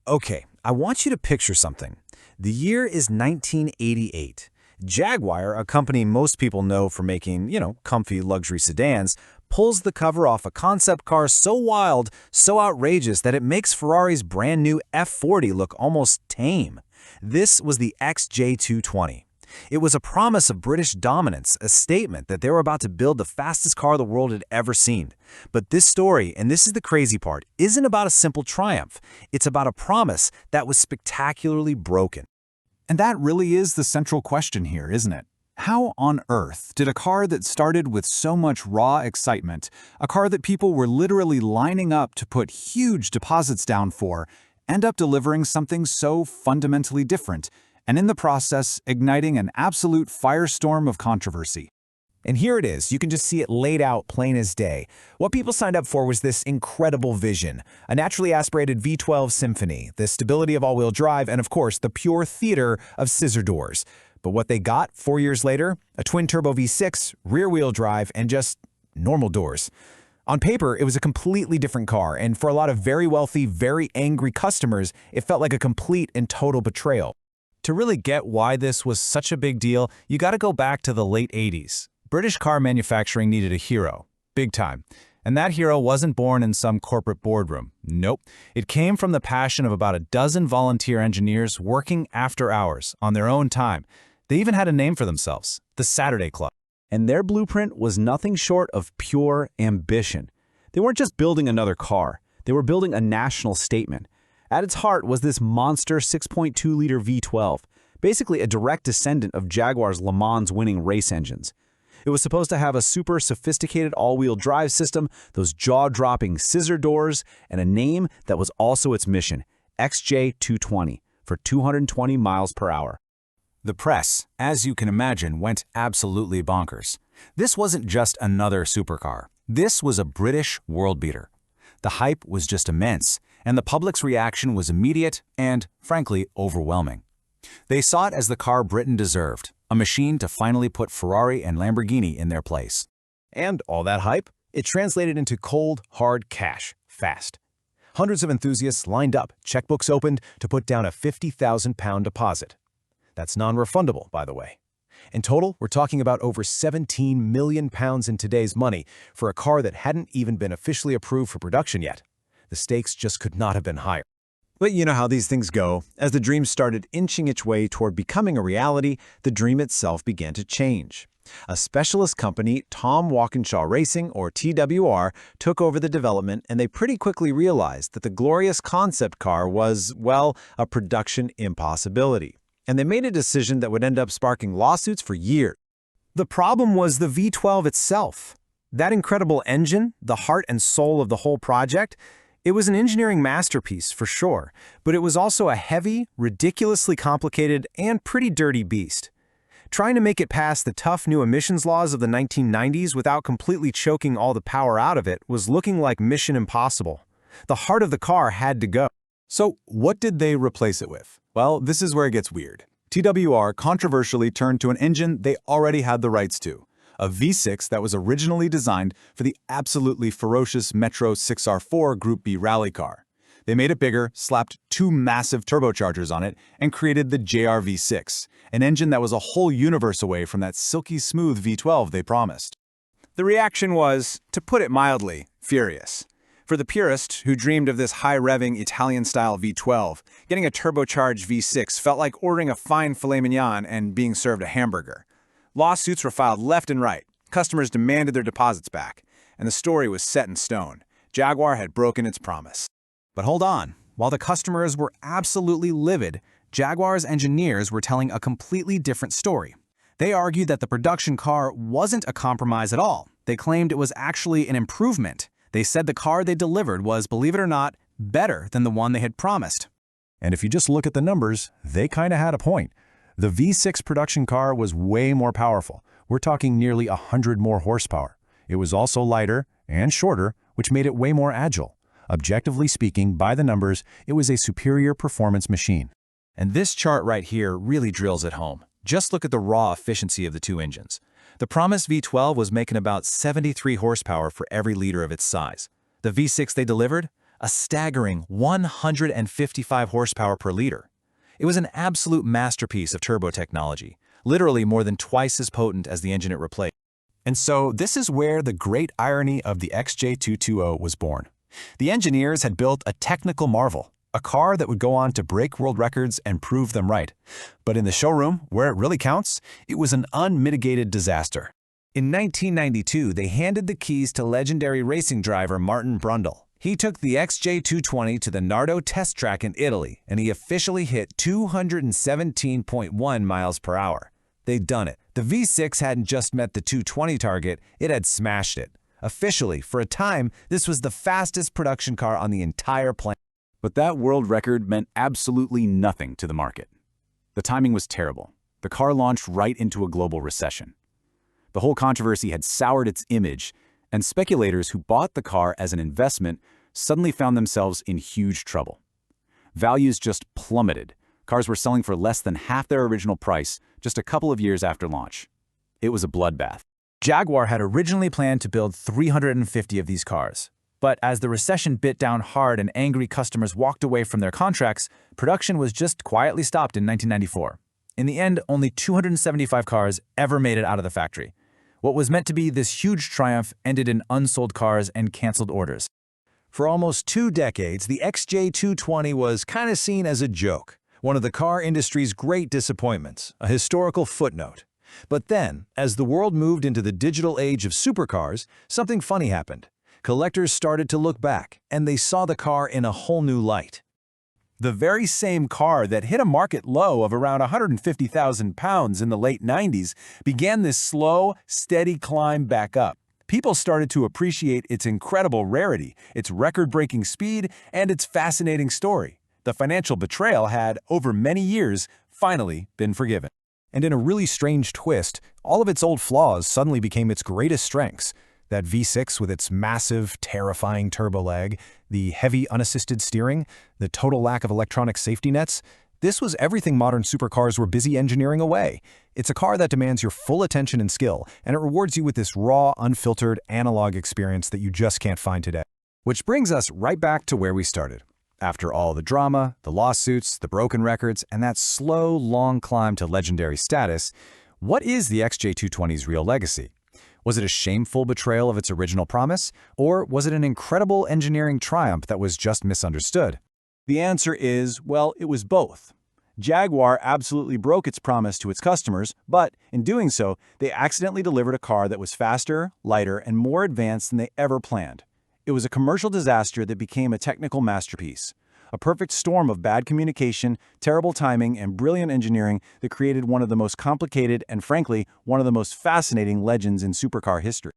Okay, I want you to picture something. The year is 1988. Jaguar, a company most people know for making, comfy luxury sedans, pulls the cover off a concept car so wild, so outrageous that it makes Ferrari's brand new F40 look almost tame. This was the XJ220. It was a promise of British dominance, a statement that they were about to build the fastest car the world had ever seen. But this story, and this is the crazy part, isn't about a simple triumph. It's about a promise that was spectacularly broken. And that really is the central question here, isn't it? How on earth did a car that started with so much raw excitement, a car that people were literally lining up to put huge deposits down for, end up delivering something so fundamentally different, and in the process igniting an absolute firestorm of controversy? And here it is. You can just see it laid out plain as day. What people signed up for was this incredible vision, a naturally aspirated V12 symphony, the stability of all-wheel drive, and of course, the pure theater of scissor doors. But what they got 4 years later, a twin-turbo V6, rear-wheel drive, and just normal doors. On paper, it was a completely different car, and for a lot of very wealthy, very angry customers, it felt like a complete and total betrayal. To really get why this was such a big deal, you gotta go back to the late 80s. British car manufacturing needed a hero, big time. And that hero wasn't born in some corporate boardroom. Nope. It came from the passion of about a dozen volunteer engineers working after hours, on their own time. They even had a name for themselves, the Saturday Club. And their blueprint was nothing short of pure ambition. They weren't just building another car, they were building a national statement. At its heart was this monster 6.2-liter V12, basically a direct descendant of Jaguar's Le Mans winning race engines. It was supposed to have a super sophisticated all-wheel drive system, those jaw-dropping scissor doors, and a name that was also its mission, XJ220, for 220 miles per hour. The press, as you can imagine, went absolutely bonkers. This wasn't just another supercar. This was a British world beater. The hype was just immense, and the public's reaction was immediate and, frankly, overwhelming. They saw it as the car Britain deserved, a machine to finally put Ferrari and Lamborghini in their place. And all that hype, it translated into cold, hard cash, fast. Hundreds of enthusiasts lined up, checkbooks opened, to put down a £50,000 deposit. That's non-refundable, by the way. In total, we're talking about over £17 million in today's money for a car that hadn't even been officially approved for production yet. The stakes just could not have been higher. But you know how these things go. As the dream started inching its way toward becoming a reality, the dream itself began to change. A specialist company, Tom Walkinshaw Racing, or TWR, took over the development, and they pretty quickly realized that the glorious concept car was, well, a production impossibility. And they made a decision that would end up sparking lawsuits for years. The problem was the V12 itself. That incredible engine, the heart and soul of the whole project, it was an engineering masterpiece for sure, but it was also a heavy, ridiculously complicated, and pretty dirty beast. Trying to make it past the tough new emissions laws of the 1990s without completely choking all the power out of it was looking like mission impossible. The heart of the car had to go. So what did they replace it with? Well, this is where it gets weird. TWR controversially turned to an engine they already had the rights to, a V6 that was originally designed for the absolutely ferocious Metro 6R4 Group B rally car. They made it bigger, slapped 2 massive turbochargers on it, and created the JR-V6, an engine that was a whole universe away from that silky smooth V12 they promised. The reaction was, to put it mildly, furious. For the purist, who dreamed of this high-revving Italian-style V12, getting a turbocharged V6 felt like ordering a fine filet mignon and being served a hamburger. Lawsuits were filed left and right. Customers demanded their deposits back. And the story was set in stone. Jaguar had broken its promise. But hold on. While the customers were absolutely livid, Jaguar's engineers were telling a completely different story. They argued that the production car wasn't a compromise at all. They claimed it was actually an improvement. They said the car they delivered was, believe it or not, better than the one they had promised. And if you just look at the numbers, they kind of had a point. The V6 production car was way more powerful. We're talking nearly 100 more horsepower. It was also lighter and shorter, which made it way more agile. Objectively speaking, by the numbers, it was a superior performance machine. And this chart right here really drills it home. Just look at the raw efficiency of the two engines. The promised V12 was making about 73 horsepower for every liter of its size. The V6 they delivered? a staggering 155 horsepower per liter. It was an absolute masterpiece of turbo technology, literally more than twice as potent as the engine it replaced. And so this is where the great irony of the XJ220 was born. The engineers had built a technical marvel, a car that would go on to break world records and prove them right. But in the showroom, where it really counts, it was an unmitigated disaster. In 1992, they handed the keys to legendary racing driver Martin Brundle. He took the XJ220 to the Nardo test track in Italy, and he officially hit 217.1 miles per hour. They'd done it. The V6 hadn't just met the 220 target, it had smashed it. Officially, for a time, this was the fastest production car on the entire planet. But that world record meant absolutely nothing to the market. The timing was terrible. The car launched right into a global recession. The whole controversy had soured its image, and speculators who bought the car as an investment suddenly found themselves in huge trouble. Values just plummeted. Cars were selling for less than half their original price just a couple of years after launch. It was a bloodbath. Jaguar had originally planned to build 350 of these cars. But as the recession bit down hard and angry customers walked away from their contracts, production was just quietly stopped in 1994. In the end, only 275 cars ever made it out of the factory. What was meant to be this huge triumph ended in unsold cars and canceled orders. For almost 2 decades, the XJ220 was kind of seen as a joke, one of the car industry's great disappointments, a historical footnote. But then, as the world moved into the digital age of supercars, something funny happened. Collectors started to look back, and they saw the car in a whole new light. The very same car that hit a market low of around 150,000 pounds in the late 90s began this slow, steady climb back up. People started to appreciate its incredible rarity, its record-breaking speed, and its fascinating story. The financial betrayal had, over many years, finally been forgiven. And in a really strange twist, all of its old flaws suddenly became its greatest strengths. That V6 with its massive, terrifying turbo lag, the heavy unassisted steering, the total lack of electronic safety nets. This was everything modern supercars were busy engineering away. It's a car that demands your full attention and skill, and it rewards you with this raw, unfiltered, analog experience that you just can't find today. Which brings us right back to where we started. After all the drama, the lawsuits, the broken records, and that slow, long climb to legendary status, what is the XJ220's real legacy? Was it a shameful betrayal of its original promise, or was it an incredible engineering triumph that was just misunderstood? The answer is, well, it was both. Jaguar absolutely broke its promise to its customers, but in doing so, they accidentally delivered a car that was faster, lighter, and more advanced than they ever planned. It was a commercial disaster that became a technical masterpiece. A perfect storm of bad communication, terrible timing, and brilliant engineering that created one of the most complicated and, frankly, one of the most fascinating legends in supercar history.